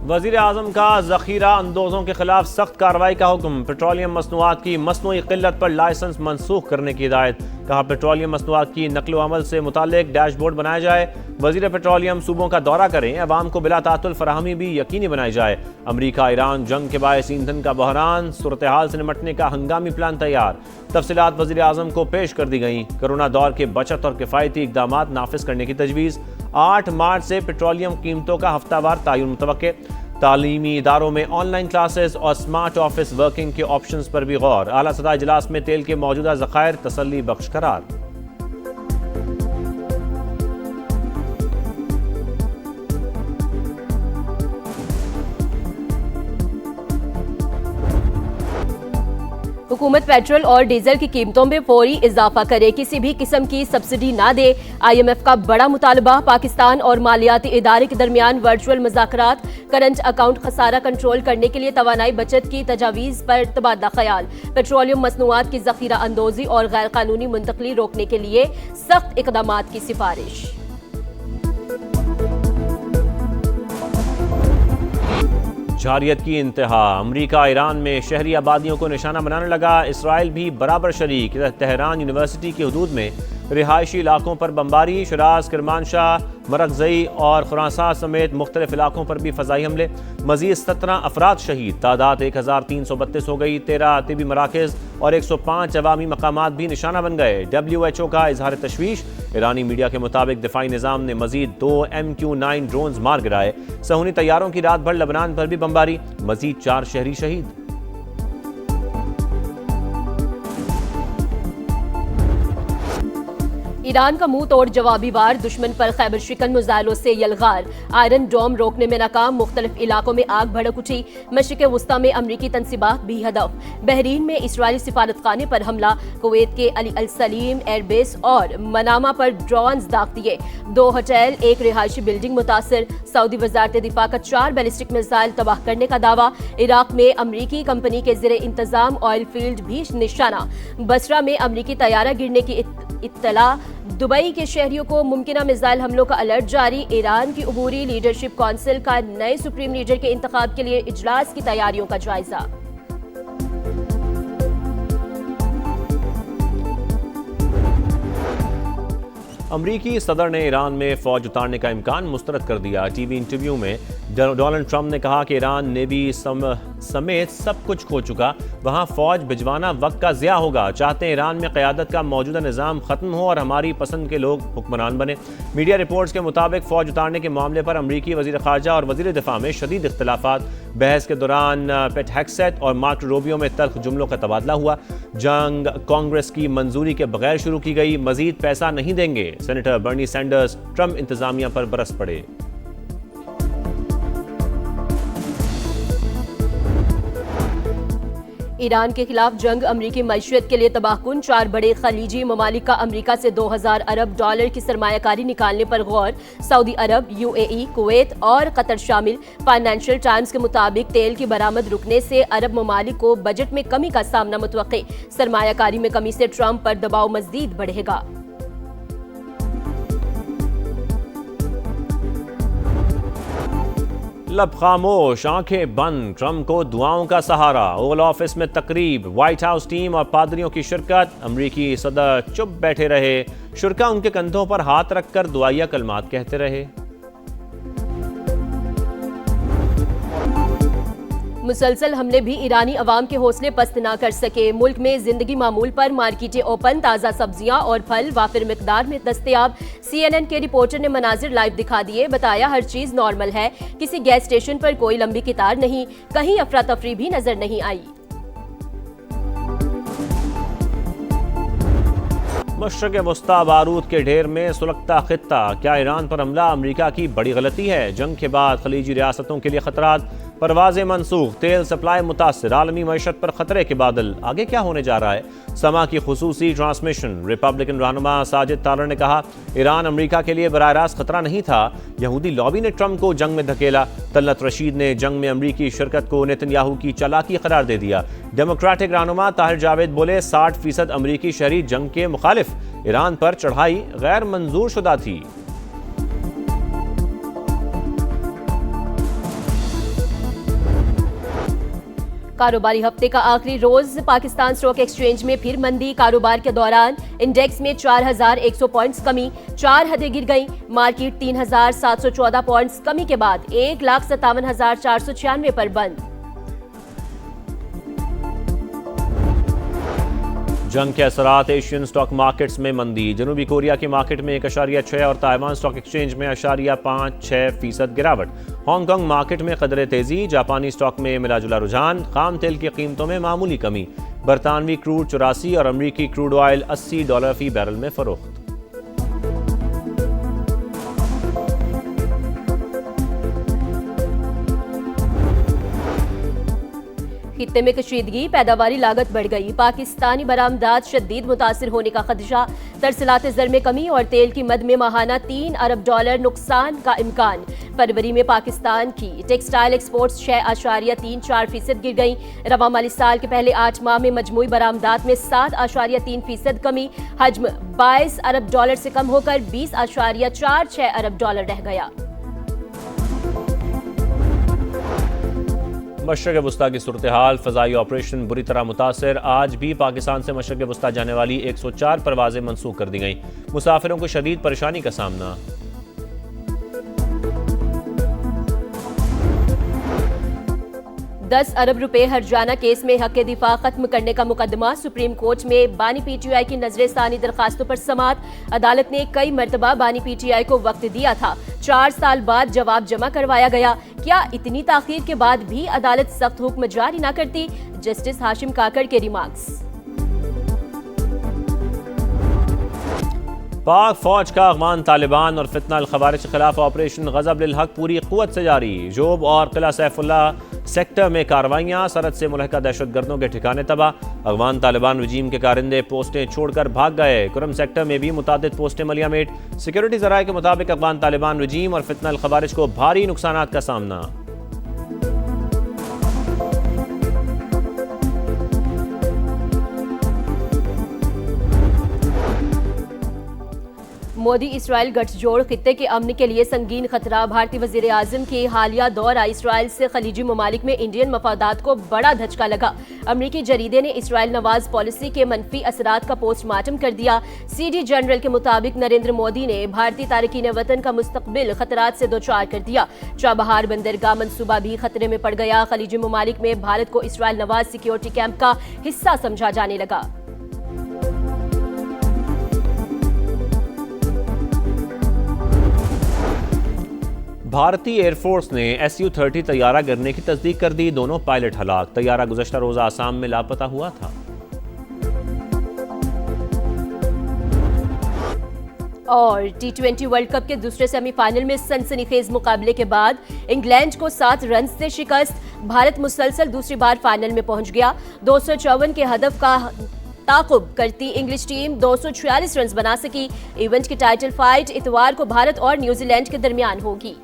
वज़ीर आज़म का ज़ख़ीरा अंदोज़ों के खिलाफ सख्त कार्रवाई का हुक्म। पेट्रोलियम मसनूआत की मसनूई क़िल्लत पर लाइसेंस मनसूख करने की हिदायत। कहा, पेट्रोलियम मसनूआत की नकलो अमल से मुताल्लिक़ डैशबोर्ड बनाया जाए। वज़ीर पेट्रोलियम सूबों का दौरा करें। अवाम को बिला तातुल फराहमी भी यकीनी बनाई जाए। अमरीका ईरान जंग के बायस ईंधन का बहरान, सूरत हाल से निमटने का हंगामी प्लान तैयार। तफसीलात वज़ीर आज़म को पेश कर दी गई। कोरोना दौर के बचत और किफ़ायती इक़दामात नाफिज करने की तजवीज़। 8 मार्च से पेट्रोलियम कीमतों का हफ्तावार तयन मुतवक्के। तालीमी इदारों में ऑनलाइन क्लासेस और स्मार्ट ऑफिस वर्किंग के ऑप्शंस पर भी गौर। आला सतह इजलास में तेल के मौजूदा ज़खायर तसल्ली बख्श करार। हुकूमत पेट्रोल और डीजल की कीमतों में फौरी इजाफा करे, किसी भी किस्म की सब्सिडी ना दे। IMF का बड़ा मुतालबा। पाकिस्तान और मालियाती इदारे के दरमियान वर्चुअल मुज़ाकरात। करंट अकाउंट खसारा कंट्रोल करने के लिए तवानाई बचत की तजावीज़ पर तबादला ख्याल। पेट्रोलियम मसनूआत की ज़ख़ीरा अंदोज़ी और गैर कानूनी मुंतकली रोकने के लिए सख्त इक़दामात की सिफारिश। जारियत की इंतहा। अमरीका ईरान में शहरी आबादियों को निशाना बनाने लगा। इसराइल भी बराबर शरीक। तेहरान यूनिवर्सिटी की हदूद में रिहायशी इलाकों पर बमबारी। शिराज, किरमानशाह, मरकज़ई और खुरासान समेत मुख्तलिफ इलाकों पर भी फ़ज़ाई हमले। मज़ीद 17 अफराद शहीद। तादाद 1332 हो गई। 13 तिबी मराकज़ और 105 अवामी मकामात भी निशाना बन गए। WHO का इजहार तशवीश। ईरानी मीडिया के मुताबिक दिफाई निज़ाम ने मज़ीद 2 MQ-9 ड्रोन्स मार गिराए। सहूनी तैयारों की रात भर लबनान पर भी बमबारी। मज़ीद 4 शहरी शहीद। ईरान का मुंह तोड़ जवाबी वार। दुश्मन पर खैबर शिकन मिसाइलों से यलगार। आयरन डोम रोकने में नाकाम। मुख्तलिफ इलाकों में आग भड़क उठी। मशरिक़ वुस्ता में अमरीकी तनसीबात भी हदफ। बहरीन में इसराइली सिफारतखाने पर हमला। कुवैत के अली अल सलीम एयरबेस और मनामा पर ड्रोन्स दाग दिए। 2 होटल, 1 रिहायशी बिल्डिंग मुतासर। सऊदी वज़ारत दिफा का 4 बैलिस्टिक मिसाइल तबाह करने का दावा। इराक में अमरीकी कंपनी के ज़ेरे इंतजाम ऑयल फील्ड भी निशाना। बसरा में अमरीकी तैयारा गिरने की इत्तला। दुबई के शहरियों को मुमकिना मिसाइल हमलों का अलर्ट जारी। ईरान की अबूरी लीडरशिप कौंसिल का नए सुप्रीम लीडर के इंतखाब के लिए इजलास की तैयारियों का जायजा। अमरीकी सदर ने ईरान में फौज उतारने का इम्कान मुस्तरद कर दिया। टीवी इंटरव्यू में डोनाल्ड ट्रंप ने कहा कि ईरान नेवी समेत सब कुछ खो चुका, वहां फौज भिजवाना वक्त का ज़िया होगा। चाहते हैं ईरान में क़यादत का मौजूदा निज़ाम ख़त्म हो और हमारी पसंद के लोग हुक्मरान बने। मीडिया रिपोर्ट्स के मुताबिक फ़ौज उतारने के मामले पर अमरीकी वज़ीर ख़ारजा और वज़ीर दिफ़ा में शदीद इख्तिलाफ़ात। बहस के दौरान पेट हेक्सेट और मार्को रूबियो में तल्ख जुमलों का तबादला हुआ। जंग कांग्रेस की मंजूरी के बगैर शुरू की गई। मज़ीद पैसा नहीं देंगे। सेनेटर बर्नी सैंडर्स ट्रंप इंतजामिया पर बरस पड़े। ईरान के खिलाफ जंग अमरीकी मईशत के लिए तबाहकुन। 4 बड़े खलीजी ममालिक का अमरीका से $2000 अरब की सरमायाकारी निकालने पर गौर। सऊदी अरब, UAE, कुवैत और कतर शामिल। फाइनेंशियल टाइम्स के मुताबिक तेल की बरामद रुकने से अरब ममालिक को बजट में कमी का सामना मुतवक्के। सरमायाकारी में कमी से ट्रंप पर दबाव मज़ीद बढ़ेगा। लब खामोश, आंखें बंद। ट्रंप को दुआओं का सहारा। ओवल ऑफिस में तकरीब। व्हाइट हाउस टीम और पादरियों की शिरकत। अमरीकी सदर चुप बैठे रहे। शुरका उनके कंधों पर हाथ रखकर दुआया कलमात कहते रहे। मुसलसल हमले भी ईरानी अवाम के हौसले पस्त न कर सके। मुल्क में जिंदगी मामूल पर मार्केटें ओपन। ताज़ा सब्जियां और फल वाफिर मिकदार में दस्तयाब। CNN के रिपोर्टर ने मनाजिर लाइव दिखा दिए। बताया हर चीज नॉर्मल है। किसी गैस स्टेशन पर कोई लंबी कतार नहीं। कहीं अफरा तफरी भी नजर नहीं आई। मशरक़ वस्ता बारूद के ढेर में सुलगता खित्ता। क्या ईरान पर हमला अमरीका की बड़ी गलती है? जंग के बाद खलीजी रियासतों के लिए खतरात। परवाज़ें मनसूख। तेल सप्लाई मुतासर। आलमी मईशत पर खतरे के बादल। आगे क्या होने जा रहा है? समा की खुसूसी ट्रांसमिशन। रिपब्लिकन रहनुमा साजिद तारर ने कहा, ईरान अमरीका के लिए बराह रास्त खतरा नहीं था। यहूदी लॉबी ने ट्रंप को जंग में धकेला। तलत रशीद ने जंग में अमरीकी शिरकत को नेतन्याहू की चालाकी करार दे दिया। डेमोक्रेटिक रहनुमा ताहिर जावेद बोले, 60% अमरीकी शहरी जंग के मुखालिफ। ईरान पर चढ़ाई गैर मंजूर शुदा थी। कारोबारी हफ्ते का आखिरी रोज पाकिस्तान स्टॉक एक्सचेंज में फिर मंदी। कारोबार के दौरान इंडेक्स में 4100 पॉइंट्स कमी, 4 हदें गिर गईं। मार्केट 3714 पॉइंट्स कमी के बाद 1,57,496 पर बंद। जंग के असरात एशियन स्टॉक मार्केट्स में मंदी। जनूबी कोरिया की मार्केट में 1.6 और ताइवान स्टॉक एक्सचेंज में 0.56% गिरावट। हांगकांग मार्केट में कदरे तेजी। जापानी स्टॉक में मिलाजुला रुझान। खाम तेल की कीमतों में मामूली कमी। बरतानवी क्रूड 84 और अमरीकी क्रूड ऑयल $80 फी बैरल में फरोख्त। खित्ते में कशीदगी, पैदावारी लागत बढ़ गई। पाकिस्तानी बरामदात शदीद मुतासिर होने का खदशा। तरसलात ज़र में कमी और तेल की मद में माहाना $3 अरब नुकसान का इम्कान। फरवरी में पाकिस्तान की टेक्सटाइल एक्सपोर्ट्स 6.34% गिर गई। रवा माली साल के पहले 8 माह में मजमूई बरामदात में 7.3% कमी। हजम $22 अरब से कम होकर $20.46 अरब रह गया। मशरक़ वस्ता की सूरत हाल, फ़ज़ाई ऑपरेशन बुरी तरह मुतासर। आज भी पाकिस्तान से मशरक़ वस्ता जाने वाली 104 परवाज़ें मनसूख कर दी गईं। मुसाफिरों को शदीद परेशानी का सामना। $10 अरब हर्जाना केस में हक़ दिफा खत्म करने का मुकदमा। सुप्रीम कोर्ट में बानी PTI की नजर सानी दरखास्तों पर समात। अदालत ने कई मरतबा बानी PTI को वक्त दिया था। 4 साल बाद जवाब जमा करवाया गया। क्या इतनी ताखीर के बाद भी अदालत सख्त हुक्म जारी न करती? जस्टिस हाशिम काकड़ के रिमार्क्स। पाक फौज का अफगान तालिबान और फितना अल खवारिज के खिलाफ ऑपरेशन गज़ब लिल हक पूरी क़ुव्वत से जारी। जोब और किला सैफुल्लाह सेक्टर में कार्रवाइयाँ। सरहद से मुलहका दहशतगर्दों के ठिकाने तबाह। अफगान तालिबान रजीम के कारिंदे पोस्टें छोड़कर भाग गए। कुरम सेक्टर में भी मुतादिद पोस्टें मलियामेट। सिक्योरिटी ज़राए के मुताबिक अफगान तालिबान रजीम और फितना अल खवारिज को भारी नुकसानात का सामना। मोदी इसराइल गठजोड़ खित्ते के अमन के लिए संगीन खतरा। भारतीय वजीर आजम की हालिया दौरा इसराइल से खलीजी ममालिक में इंडियन मफादात को बड़ा धचका लगा। अमरीकी जरीदे ने इसराइल नवाज पॉलिसी के मनफी असरात का पोस्टमार्टम कर दिया। CD जनरल के मुताबिक नरेंद्र मोदी ने भारतीय तारकीन वतन का मुस्तकबिल खतरात से दोचार कर दिया। चाबहार बंदरगाह मंसूबा भी खतरे में पड़ गया। खलीजी ममालिक में भारत को इसराइल नवाज सिक्योरिटी कैंप का हिस्सा समझा जाने लगा। भारतीय एयरफोर्स ने Su-30 तैयारा गिरने की तस्दीक कर दी। दोनों पायलट हलाक। तैयारा गुज़श्ता रोज़ आसाम में लापता हुआ था। और T20 वर्ल्ड कप के दूसरे सेमीफाइनल में सनसनीखेज मुकाबले के बाद इंग्लैंड को 7 रन से शिकस्त। भारत मुसलसल दूसरी बार फाइनल में पहुंच गया। 254 के हदफ का ताकुब करती इंग्लिश टीम 246 रन बना सकी। इवेंट की टाइटल फाइट इतवार को भारत और न्यूजीलैंड के दरमियान होगी।